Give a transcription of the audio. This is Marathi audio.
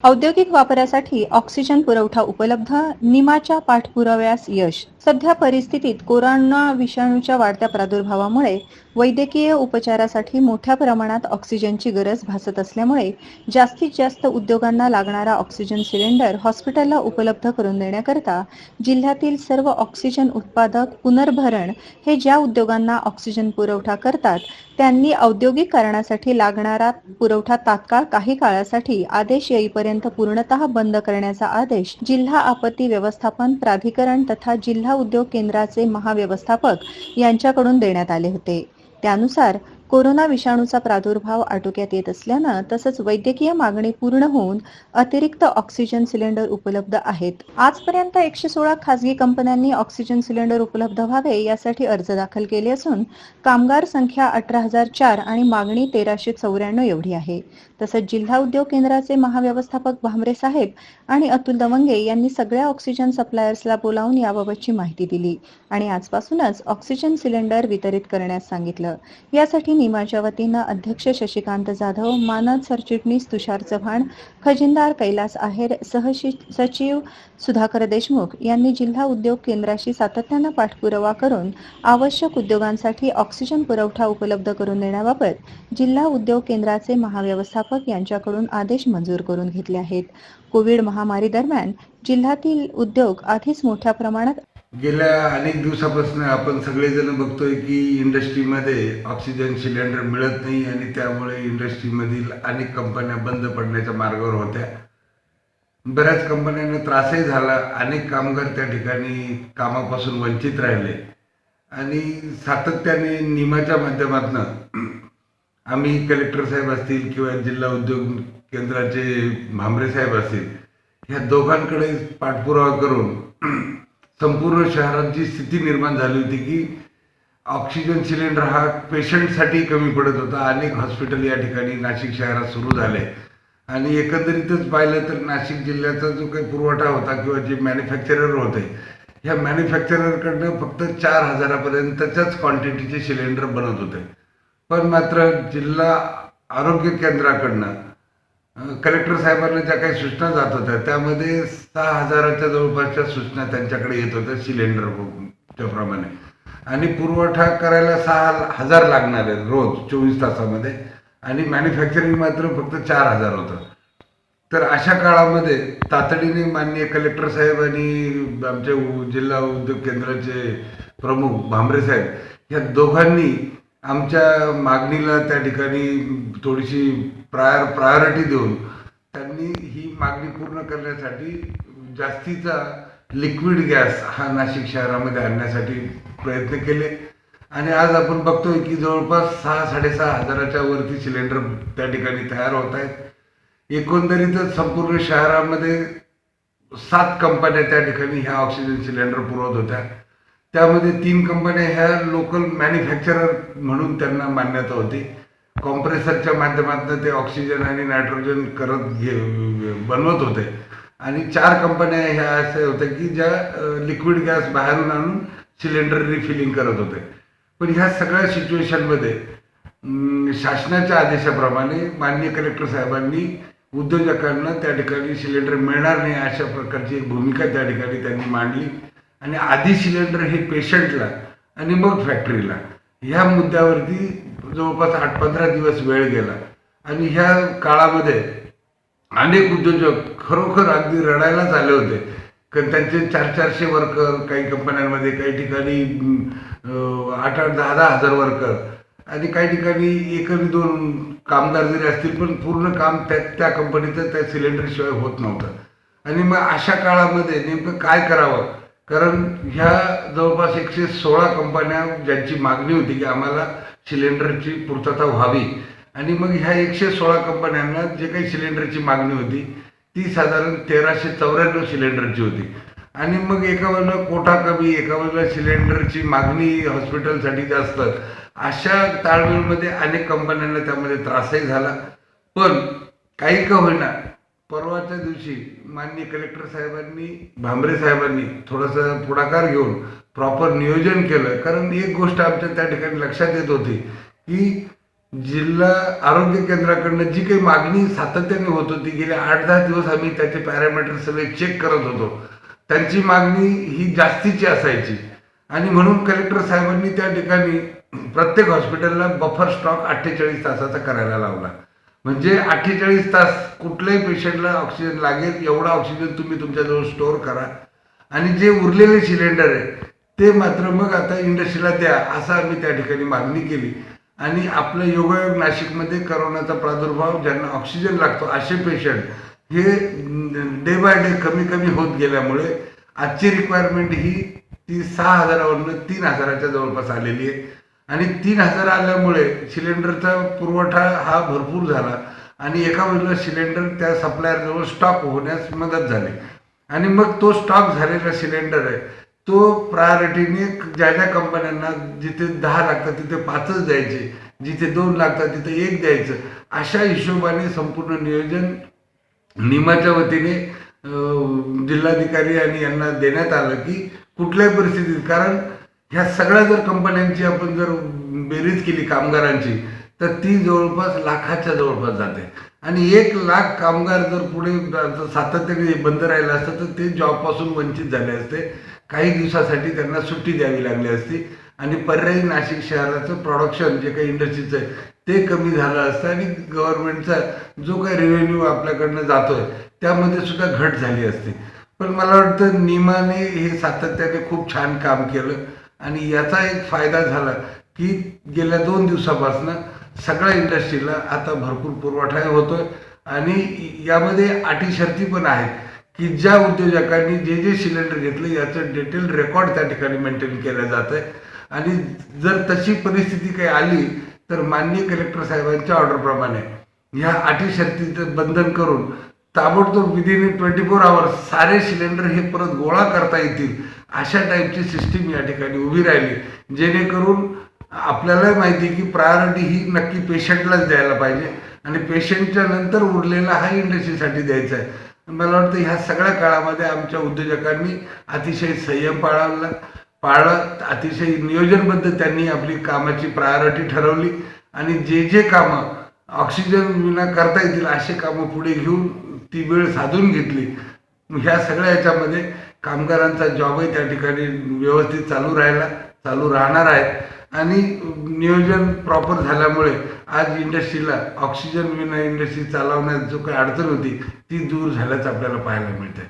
औद्योगिक वापरासाठी ऑक्सिजन पुरवठा उपलब्ध, निमाच्या पाठपुराव्यास यश. सध्या परिस्थितीत कोरोना विषाणूच्या वाढत्या प्रादुर्भावामुळे वैद्यकीय उपचारासाठी मोठ्या प्रमाणात ऑक्सिजनची गरज भासत असल्यामुळे जास्तीत जास्त उद्योगांना लागणारा ऑक्सिजन सिलेंडर हॉस्पिटलला उपलब्ध करून देण्याकरता जिल्ह्यातील सर्व ऑक्सिजन उत्पादक पुनर्भरण हे ज्या उद्योगांना ऑक्सिजन पुरवठा करतात त्यांनी औद्योगिक कारणासाठी लागणारा पुरवठा तात्काळ काही काळासाठी आदेश येईपर्यंत पूर्णतः बंद करण्याचा आदेश जिल्हा आपत्ती व्यवस्थापन प्राधिकरण तथा जिल्हा उद्योग केंद्राचे महाव्यवस्थापक यांच्याकडून देण्यात आले होते. त्यानुसार कोरोना विषाणूचा प्रादुर्भाव आटोक्यात येत असल्यानं तसंच वैद्यकीय मागणी पूर्ण होऊन अतिरिक्त ऑक्सिजन सिलेंडर उपलब्ध आहेत. आजपर्यंत 116 खासगी कंपन्यांनी ऑक्सिजन सिलेंडर उपलब्ध व्हावे यासाठी अर्ज दाखल केले असून कामगार संख्या 18,004 आणि मागणी 1,394 एवढी आहे. तसंच जिल्हा उद्योग केंद्राचे महाव्यवस्थापक भामरे साहेब आणि अतुल दवंगे यांनी सगळ्या ऑक्सिजन सप्लायर्सला बोलावून याबाबतची माहिती दिली आणि आजपासूनच ऑक्सिजन सिलेंडर वितरित करण्यास सांगितलं. यासाठी निमाच्या वतीनं अध्यक्ष शशिकांत जाधव, मानद सरचिटणीस तुषार चव्हाण, खजिनदार कैलास आहेर, सहसचिव सुधाकर देशमुख यांनी जिल्हा उद्योग केंद्राशी सातत्यानं पाठपुरावा करून आवश्यक उद्योगांसाठी ऑक्सिजन पुरवठा उपलब्ध करून देण्याबाबत जिल्हा उद्योग केंद्राचे महाव्यवस्थापक यांच्याकडून आदेश मंजूर करून घेतले आहेत. कोविड महामारी दरम्यान जिल्ह्यातील उद्योग आधीच मोठ्या प्रमाणात गेल्या अनेक दिवसापासून आपण सगळेजण बघतोय की इंडस्ट्रीमध्ये ऑक्सिजन सिलेंडर मिळत नाही आणि त्यामुळे इंडस्ट्रीमधील अनेक कंपन्या बंद पडण्याच्या मार्गावर होत्या. बऱ्याच कंपन्यांना त्रासही झाला. अनेक कामगार त्या ठिकाणी कामापासून वंचित राहिले आणि सातत्याने निमाच्या माध्यमातून आम्ही कलेक्टर साहेब असतील किंवा जिल्हा उद्योग केंद्राचे भामरे साहेब असतील ह्या दोघांकडे पाठपुरावा करून संपूर्ण शहराची स्थिती निर्माण झाली होती की ऑक्सिजन सिलेंडर हा पेशंटसाठी कमी पडत होता. अनेक हॉस्पिटल या ठिकाणी नाशिक शहरात सुरू झाले आणि एकंदरीतच पाहिलं तर नाशिक जिल्ह्याचा जो काही पुरवठा होता किंवा जे मॅन्युफॅक्चरर होते ह्या मॅन्युफॅक्चररकडनं फक्त 4,000पर्यंतच्याच क्वांटिटीचे सिलेंडर बनत होते. पण मात्र जिल्हा आरोग्य केंद्राकडनं कलेक्टर साहेबांना ज्या काही सूचना जात होत्या त्यामध्ये 6,000च्या जवळपासच्या सूचना त्यांच्याकडे येत होत्या सिलेंडरच्या प्रमाणे आणि पुरवठा करायला 6,000 लागणार आहे रोज 24 तासामध्ये आणि मॅन्युफॅक्चरिंग मात्र फक्त 4,000 होतं. तर अशा काळामध्ये तातडीने माननीय कलेक्टर साहेब आणि आमचे जिल्हा उद्योग केंद्राचे प्रमुख भामरे साहेब या दोघांनी आमच्या मागणीला त्या ठिकाणी थोडीशी प्रायोरिटी देऊन त्यांनी ही मागणी पूर्ण करण्यासाठी जास्तीचा लिक्विड गॅस हा नाशिक शहरामध्ये आणण्यासाठी प्रयत्न केले आणि आज आपण बघतोय की जवळपास 6,000-6,500च्या वरती सिलेंडर त्या ठिकाणी तयार होत आहेत. एकंदरीतच संपूर्ण शहरामध्ये 7 कंपन्या त्या ठिकाणी ह्या ऑक्सिजन सिलेंडर पुरवत होत्या. त्यामध्ये 3 कंपन्या ह्या लोकल मॅन्युफॅक्चरर म्हणून त्यांना मान्यता होती. कॉम्प्रेसरच्या माध्यमातून ते ऑक्सिजन आणि नायट्रोजन बनवत होते आणि 4 कंपन्या ह्या अशा होत्या की ज्या लिक्विड गॅस बाहेरून आणून सिलेंडर रिफिलिंग करत होते. पण ह्या सगळ्या सिच्युएशनमध्ये शासनाच्या आदेशाप्रमाणे माननीय कलेक्टर साहेबांनी उद्योजकांना त्या ठिकाणी सिलेंडर मिळणार नाही अशा प्रकारची एक भूमिका त्या ठिकाणी त्यांनी मांडली आणि आधी सिलेंडर हे पेशंटला आणि मग फॅक्टरीला ह्या मुद्द्यावरती जवळपास 8-15 दिवस वेळ गेला आणि ह्या काळामध्ये अनेक उद्योजक खरोखर अगदी रडायलाच आले होते कारण त्यांचे 400-400 वर्कर, काही कंपन्यांमध्ये काही ठिकाणी 8-10 हजार वर्कर आणि काही ठिकाणी 1-2 कामगार जरी असतील पण पूर्ण काम त्या कंपनीचं त्या सिलेंडरशिवाय होत नव्हतं. आणि मग अशा काळामध्ये नेमकं काय करावं कारण ह्या जवळपास 116 कंपन्या ज्यांची मागणी होती की आम्हाला सिलेंडरची पूर्तता व्हावी आणि मग ह्या 116 कंपन्यांना जे काही सिलेंडरची मागणी होती ती साधारण 1,394 सिलेंडरची होती आणि मग एका वेळेला कोटा कमी, एका वेळेला सिलेंडरची मागणी हॉस्पिटलसाठी जास्त, अशा ताळमेळमध्ये अनेक कंपन्यांना त्यामध्ये त्रासही झाला. पण काही का होईना परवाच्या दिवशी माननीय कलेक्टर साहेबांनी भामरे साहेबांनी थोडंसं पुढाकार घेऊन प्रॉपर नियोजन केलं कारण एक गोष्ट आमच्या त्या ठिकाणी लक्षात येत होती की जिल्हा आरोग्य केंद्राकडनं जी काही मागणी सातत्याने होत होती, गेले 8-10 दिवस आम्ही त्याचे पॅरामीटर सगळे चेक करत होतो. त्यांची मागणी ही जास्तीची असायची आणि म्हणून कलेक्टर साहेबांनी त्या ठिकाणी प्रत्येक हॉस्पिटलला बफर स्टॉक 48 तासाचा करायला लावला. म्हणजे 48 तास कुठल्याही पेशंटला ऑक्सिजन लागेल एवढा ऑक्सिजन तुम्ही तुमच्याजवळ स्टोअर करा आणि जे उरलेले सिलेंडर आहे ते मात्र मग आता इंडस्ट्रीला द्या, असं आम्ही त्या ठिकाणी मागणी केली. आणि आपलं योगायोग नाशिकमध्ये करोनाचा प्रादुर्भाव ज्यांना ऑक्सिजन लागतो असे पेशंट हे डे बाय डे कमी कमी होत गेल्यामुळे आजची रिक्वायरमेंट ही ती 6,000वरून 3,000च्या जवळपास आलेली आहे. आणि 3,000 आल्यामुळे सिलेंडरचा पुरवठा हा भरपूर झाला आणि एका बाजूला सिलेंडर त्या सप्लायरजवळ स्टॉक होण्यास मदत झाली. आणि मग तो स्टॉक झालेला सिलेंडर आहे तो प्रायोरिटीने ज्या ज्या कंपन्यांना जिथे 10 लागतात तिथे 5च द्यायचे, जिथे 2 लागतात तिथे 1 द्यायचं, अशा हिशोबाने संपूर्ण नियोजन निमाच्या वतीने जिल्हाधिकारी आणि यांना देण्यात आलं की कुठल्याही परिस्थितीत, कारण ह्या सगळ्या जर कंपन्यांची आपण जर बेरीज केली कामगारांची तर ती जवळपास लाखाच्या जवळपास जाते. आणि 1 लाख कामगार जर पुढे सातत्याने बंद राहिलं असतं तर ते जॉबपासून वंचित झाले असते. काही दिवसासाठी त्यांना सुट्टी द्यावी लागली असती आणि पर्यायी नाशिक शहराचं प्रोडक्शन जे काही इंडस्ट्रीचं आहे ते कमी झालं असतं आणि गव्हर्नमेंटचा जो काही रेव्हेन्यू आपल्याकडनं जातोय त्यामध्ये सुद्धा घट झाली असती. पण मला वाटतं निमाने हे सातत्याने खूप छान काम केलं आणि याचा एक फायदा झाला की गेल्या 2 दिवसापासून सगळ्या इंडस्ट्रीला आता भरपूर पुरवठा होतोय. आणि यामध्ये अटी शर्ती पण आहेत की ज्या उद्योजकांनी जे जे सिलेंडर घेतले याचं डिटेल रेकॉर्ड त्या ठिकाणी मेंटेन केलं जात आहे. आणि जर तशी परिस्थिती काही आली तर माननीय कलेक्टर साहेबांच्या ऑर्डरप्रमाणे ह्या अटी शर्तीचं बंधन करून ताबडतोब विदिन 24 आवर्स सारे सिलेंडर हे परत गोळा करता येतील अशा टाईपची सिस्टीम या ठिकाणी उभी राहिली, जेणेकरून आपल्याला माहिती आहे की प्रायोरिटी ही नक्की पेशंटलाच द्यायला पाहिजे आणि पेशंटच्या नंतर उरलेला हा इंडस्ट्रीसाठी द्यायचा आहे. मला वाटतं ह्या सगळ्या काळामध्ये आमच्या उद्योजकांनी अतिशय संयम पाळला, अतिशय नियोजनबद्ध त्यांनी आपली कामाची प्रायोरिटी ठरवली आणि जे जे कामं ऑक्सिजन विना करता येतील असे कामं पुढे घेऊन ती वेळ साधून घेतली. ह्या सगळ्या याच्यामध्ये कामगारांचा जॉबही त्या ठिकाणी व्यवस्थित चालू राहणार आहे आणि नियोजन प्रॉपर झाल्यामुळे आज इंडस्ट्रीला ऑक्सिजन विना इंडस्ट्री चालवण्यात जो काही अडचण होती ती दूर झाल्याचं आपल्याला पाहायला मिळतंय.